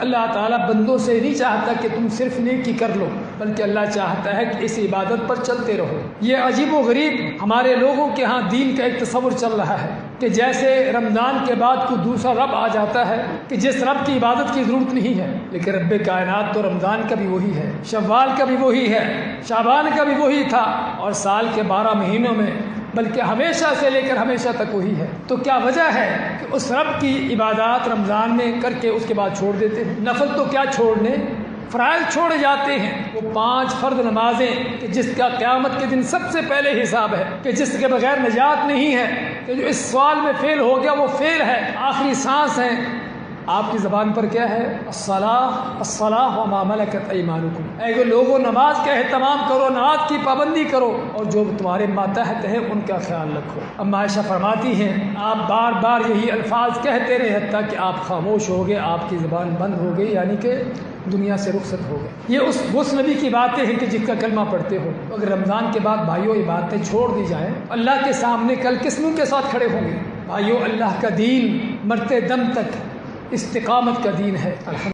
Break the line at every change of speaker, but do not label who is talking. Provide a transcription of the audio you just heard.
اللہ تعالیٰ بندوں سے نہیں چاہتا کہ تم صرف نیکی کر لو، بلکہ اللہ چاہتا ہے کہ اس عبادت پر چلتے رہو۔ یہ عجیب و غریب ہمارے لوگوں کے ہاں دین کا ایک تصور چل رہا ہے کہ جیسے رمضان کے بعد کوئی دوسرا رب آ جاتا ہے کہ جس رب کی عبادت کی ضرورت نہیں ہے، لیکن رب کائنات تو رمضان کا بھی وہی ہے، شوال کا بھی وہی ہے، شعبان کا بھی وہی تھا، اور سال کے 12 مہینوں میں بلکہ ہمیشہ سے لے کر ہمیشہ تک وہی ہے۔ تو کیا وجہ ہے کہ اس رب کی عبادات رمضان میں کر کے اس کے بعد چھوڑ دیتے ہیں؟ نفل تو کیا چھوڑنے، فرائض چھوڑے جاتے ہیں۔ وہ 5 فرض نمازیں کہ جس کا قیامت کے دن سب سے پہلے حساب ہے، کہ جس کے بغیر نجات نہیں ہے، کہ جو اس سوال میں فیل ہو گیا وہ فیل ہے، آخری سانس ہے۔ آپ کی زبان پر کیا ہے؟ الصلاۃ الصلاۃ وما ملکت ایمانکم، اے لوگوں نماز کا اہتمام کرو، نماز کی پابندی کرو، اور جو تمہارے ماتحت ہے ان کا خیال رکھو۔ اما عائشہ فرماتی ہیں آپ بار بار یہی الفاظ کہتے رہے حتیٰ کہ آپ خاموش ہو گئے، آپ کی زبان بند ہو گئی، یعنی کہ دنیا سے رخصت ہو گئے۔ یہ اس نبی کی باتیں ہیں کہ جس کا کلمہ پڑھتے ہو۔ اگر رمضان کے بعد بھائیوں یہ باتیں چھوڑ دی جائیں، اللہ کے سامنے کل کس منہ کے ساتھ کھڑے ہوں گے؟ بھائیوں اللہ کا دین مرتے دم تک استقامت کا دین ہے۔